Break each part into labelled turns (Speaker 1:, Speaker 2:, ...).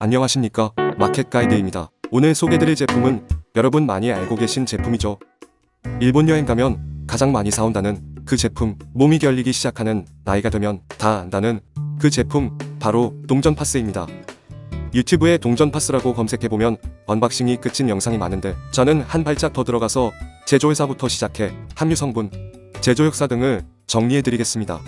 Speaker 1: 안녕하십니까, 마켓 가이드입니다. 오늘 소개드릴 제품은 여러분 많이 알고 계신 제품이죠. 일본 여행 가면 가장 많이 사온다는 그 제품, 몸이 결리기 시작하는 나이가 되면 다 안다는 그 제품, 바로 동전 파스입니다. 유튜브에 동전 파스라고 검색해보면 언박싱이 끝인 영상이 많은데, 저는 한 발짝 더 들어가서 제조회사부터 시작해 함유 성분, 제조 역사 등을 정리해드리겠습니다.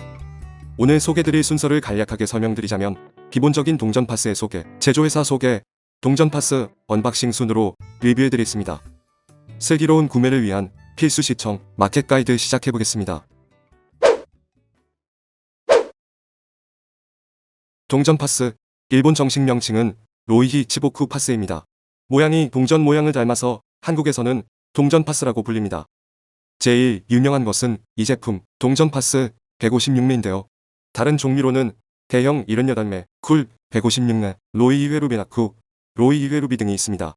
Speaker 1: 오늘 소개드릴 순서를 간략하게 설명드리자면, 기본적인 동전 파스의 소개, 제조회사 소개, 동전 파스 언박싱 순으로 리뷰해드리겠습니다. 슬기로운 구매를 위한 필수 시청 마켓 가이드 시작해보겠습니다. 동전 파스, 일본 정식 명칭은 로이히 치보쿠 파스입니다. 모양이 동전 모양을 닮아서 한국에서는 동전 파스라고 불립니다. 제일 유명한 것은 이 제품 동전 파스 156매인데요. 다른 종류로는 대형 78매, 쿨 156매, 로이히 회루비나쿠, 로이히 회루비 등이 있습니다.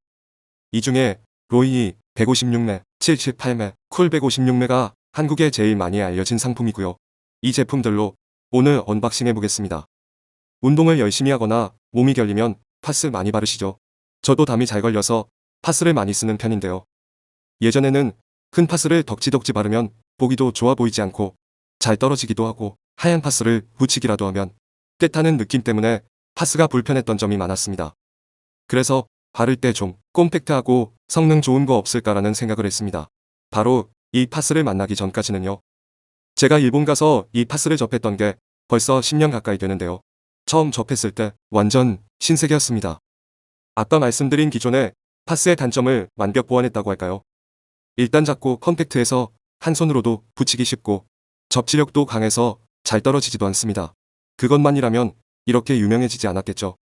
Speaker 1: 이 중에 로이히 156매, 78매, 쿨 156매가 한국에 제일 많이 알려진 상품이고요. 이 제품들로 오늘 언박싱 해보겠습니다. 운동을 열심히 하거나 몸이 결리면 파스 많이 바르시죠? 저도 담이 잘 걸려서 파스를 많이 쓰는 편인데요. 예전에는 큰 파스를 덕지덕지 바르면 보기도 좋아 보이지 않고 잘 떨어지기도 하고, 하얀 파스를 붙이기라도 하면 떼타는 느낌 때문에 파스가 불편했던 점이 많았습니다. 그래서 바를 때 좀 콤팩트하고 성능 좋은 거 없을까라는 생각을 했습니다. 바로 이 파스를 만나기 전까지는요. 제가 일본 가서 이 파스를 접했던 게 벌써 10년 가까이 되는데요. 처음 접했을 때 완전 신세계였습니다. 아까 말씀드린 기존의 파스의 단점을 완벽 보완했다고 할까요? 일단 작고 컴팩트해서 한 손으로도 붙이기 쉽고, 접지력도 강해서 잘 떨어지지도 않습니다. 그것만이라면 이렇게 유명해지지 않았겠죠.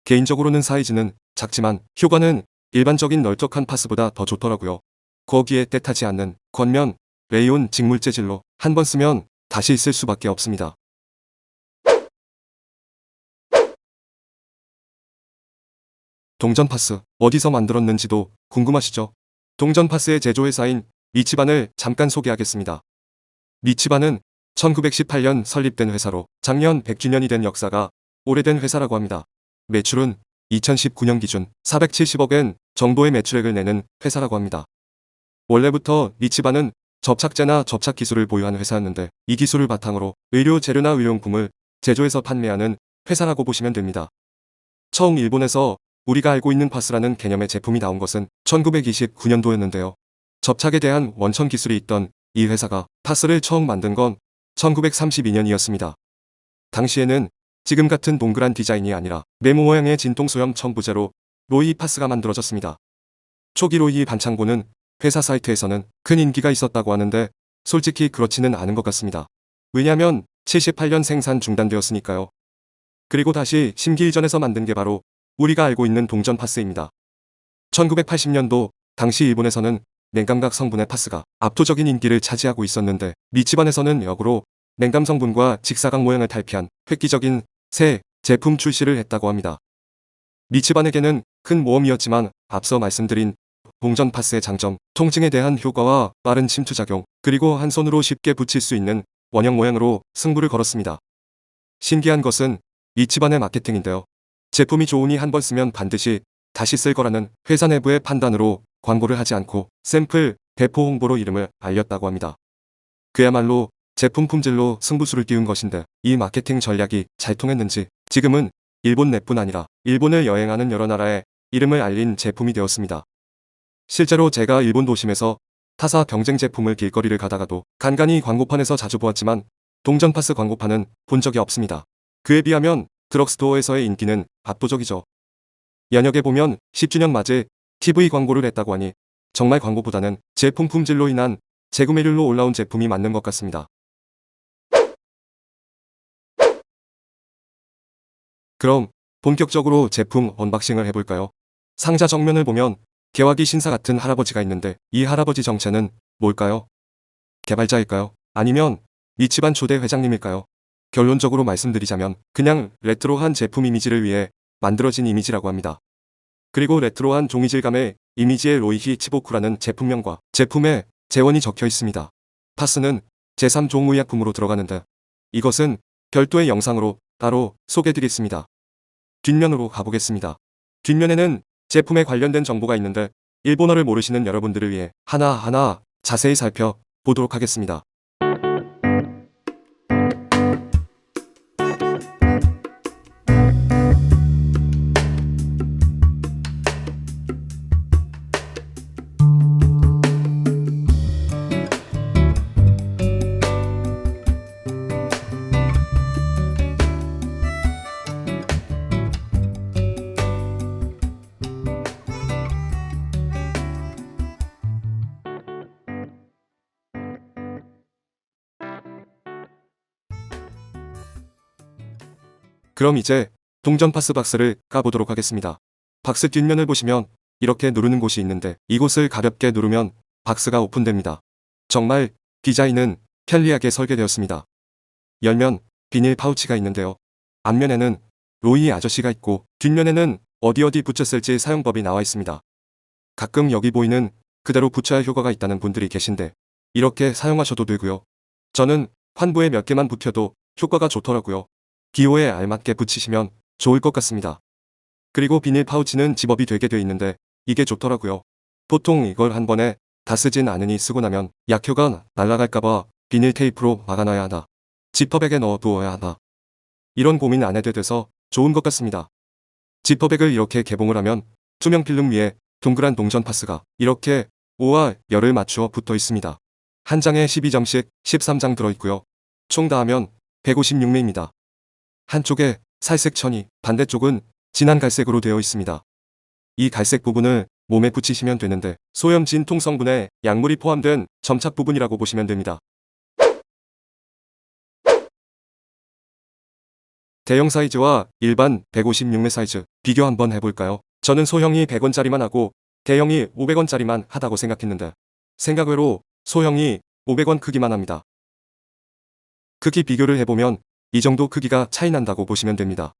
Speaker 1: 개인적으로는 사이즈는 작지만 효과는 일반적인 널쩍한 파스보다 더 좋더라고요. 거기에 때타지 않는 겉면, 레이온 직물 재질로 한 번 쓰면 다시 쓸 수밖에 없습니다. 동전 파스, 어디서 만들었는지도 궁금하시죠? 동전 파스의 제조회사인 미치반을 잠깐 소개하겠습니다. 미치반은 1918년 설립된 회사로 작년 100주년이 된 역사가 오래된 회사라고 합니다. 매출은 2019년 기준 470억엔 정도의 매출액을 내는 회사라고 합니다. 원래부터 미치반은 접착제나 접착 기술을 보유한 회사였는데, 이 기술을 바탕으로 의료 재료나 의료용품을 제조해서 판매하는 회사라고 보시면 됩니다. 처음 일본에서 우리가 알고 있는 파스라는 개념의 제품이 나온 것은 1929년도였는데요. 접착에 대한 원천 기술이 있던 이 회사가 파스를 처음 만든 건 1932년이었습니다. 당시에는 지금 같은 동그란 디자인이 아니라 네모 모양의 진통 소형 첨부제로 로이히 파스가 만들어졌습니다. 초기 로이히 반창고는 회사 사이트에서는 큰 인기가 있었다고 하는데, 솔직히 그렇지는 않은 것 같습니다. 왜냐면 78년 생산 중단되었으니까요. 그리고 다시 심기일전에서 만든 게 바로 우리가 알고 있는 동전 파스입니다. 1980년도 당시 일본에서는 냉감각 성분의 파스가 압도적인 인기를 차지하고 있었는데, 미치반에서는 역으로 냉감 성분과 직사각 모양을 탈피한 획기적인 새 제품 출시를 했다고 합니다. 미치반에게는 큰 모험이었지만 앞서 말씀드린 동전 파스의 장점, 통증에 대한 효과와 빠른 침투작용, 그리고 한 손으로 쉽게 붙일 수 있는 원형 모양으로 승부를 걸었습니다. 신기한 것은 미치반의 마케팅인데요. 제품이 좋으니 한 번 쓰면 반드시 다시 쓸 거라는 회사 내부의 판단으로 광고를 하지 않고 샘플, 배포 홍보로 이름을 알렸다고 합니다. 그야말로 제품 품질로 승부수를 띄운 것인데, 이 마케팅 전략이 잘 통했는지 지금은 일본 내뿐 아니라 일본을 여행하는 여러 나라에 이름을 알린 제품이 되었습니다. 실제로 제가 일본 도심에서 타사 경쟁 제품을 길거리를 가다가도 간간히 광고판에서 자주 보았지만 동전 파스 광고판은 본 적이 없습니다. 그에 비하면 드럭스토어에서의 인기는 압도적이죠. 연역에 보면 10주년 맞이 TV 광고를 했다고 하니 정말 광고보다는 제품 품질로 인한 재구매율로 올라온 제품이 맞는 것 같습니다. 그럼 본격적으로 제품 언박싱을 해볼까요? 상자 정면을 보면 개화기 신사 같은 할아버지가 있는데, 이 할아버지 정체는 뭘까요? 개발자일까요? 아니면 미치반 초대 회장님일까요? 결론적으로 말씀드리자면 그냥 레트로한 제품 이미지를 위해 만들어진 이미지라고 합니다. 그리고 레트로한 종이질감의 이미지의 로이히 치보쿠라는 제품명과 제품의 재원이 적혀 있습니다. 파스는 제3종의약품으로 들어가는데, 이것은 별도의 영상으로 따로 소개드리겠습니다. 뒷면으로 가보겠습니다. 뒷면에는 제품에 관련된 정보가 있는데 일본어를 모르시는 여러분들을 위해 하나하나 자세히 살펴보도록 하겠습니다. 그럼 이제 동전 파스 박스를 까보도록 하겠습니다. 박스 뒷면을 보시면 이렇게 누르는 곳이 있는데 이곳을 가볍게 누르면 박스가 오픈됩니다. 정말 디자인은 편리하게 설계되었습니다. 열면 비닐 파우치가 있는데요. 앞면에는 로이 아저씨가 있고 뒷면에는 어디 붙였을지 사용법이 나와 있습니다. 가끔 여기 보이는 그대로 붙여야 할 효과가 있다는 분들이 계신데 이렇게 사용하셔도 되고요. 저는 환부에 몇 개만 붙여도 효과가 좋더라고요. 기호에 알맞게 붙이시면 좋을 것 같습니다. 그리고 비닐 파우치는 집업이 되게 돼 있는데 이게 좋더라고요. 보통 이걸 한 번에 다 쓰진 않으니 쓰고 나면 약효가 날아갈까봐 비닐 테이프로 막아놔야 하나, 지퍼백에 넣어 두어야 하나, 이런 고민 안 해도 돼서 좋은 것 같습니다. 지퍼백을 이렇게 개봉을 하면 투명 필름 위에 동그란 동전 파스가 이렇게 O와 열을 맞추어 붙어 있습니다. 한 장에 12점씩 13장 들어있고요. 총 다 하면 156매입니다. 한쪽에 살색 천이, 반대쪽은 진한 갈색으로 되어 있습니다. 이 갈색 부분을 몸에 붙이시면 되는데 소염 진통 성분에 약물이 포함된 점착 부분이라고 보시면 됩니다. 대형 사이즈와 일반 156매 사이즈 비교 한번 해볼까요? 저는 소형이 100원짜리만 하고 대형이 500원짜리만 하다고 생각했는데 생각외로 소형이 500원 크기만 합니다. 크기 비교를 해보면 이 정도 크기가 차이 난다고 보시면 됩니다.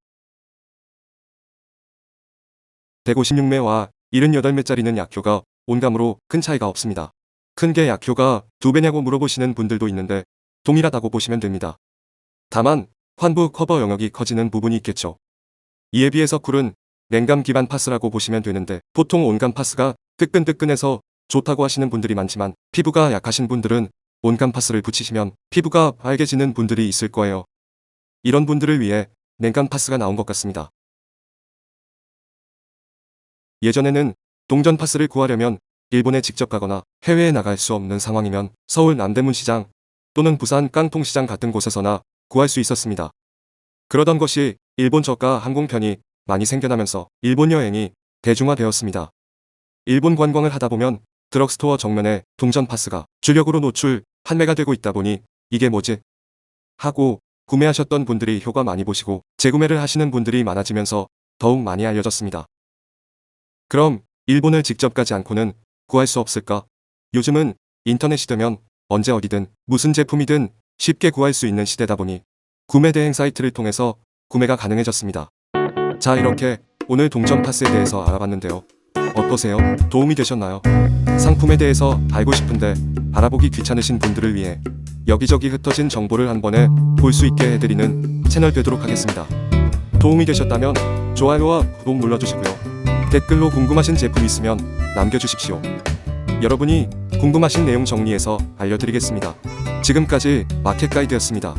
Speaker 1: 156매와 78매짜리는 약효가 온감으로 큰 차이가 없습니다. 큰 게 약효가 2배냐고 물어보시는 분들도 있는데 동일하다고 보시면 됩니다. 다만 환부 커버 영역이 커지는 부분이 있겠죠. 이에 비해서 쿨은 냉감 기반 파스라고 보시면 되는데 보통 온감 파스가 뜨끈뜨끈해서 좋다고 하시는 분들이 많지만 피부가 약하신 분들은 온감 파스를 붙이시면 피부가 빨개지는 분들이 있을 거예요. 이런 분들을 위해 냉감 파스가 나온 것 같습니다. 예전에는 동전 파스를 구하려면 일본에 직접 가거나 해외에 나갈 수 없는 상황이면 서울 남대문 시장 또는 부산 깡통시장 같은 곳에서나 구할 수 있었습니다. 그러던 것이 일본 저가 항공편이 많이 생겨나면서 일본 여행이 대중화되었습니다. 일본 관광을 하다 보면 드럭스토어 정면에 동전 파스가 주력으로 노출 판매가 되고 있다 보니 이게 뭐지? 하고 구매하셨던 분들이 효과 많이 보시고 재구매를 하시는 분들이 많아지면서 더욱 많이 알려졌습니다. 그럼 일본을 직접 가지 않고는 구할 수 없을까? 요즘은 인터넷이 되면 언제 어디든 무슨 제품이든 쉽게 구할 수 있는 시대다 보니 구매 대행 사이트를 통해서 구매가 가능해졌습니다. 자, 이렇게 오늘 동전 파스에 대해서 알아봤는데요. 어떠세요? 도움이 되셨나요? 상품에 대해서 알고 싶은데 알아보기 귀찮으신 분들을 위해 여기저기 흩어진 정보를 한 번에 볼 수 있게 해드리는 채널 되도록 하겠습니다. 도움이 되셨다면 좋아요와 구독 눌러주시고요. 댓글로 궁금하신 제품 있으면 남겨주십시오. 여러분이 궁금하신 내용 정리해서 알려드리겠습니다. 지금까지 마켓가이드였습니다.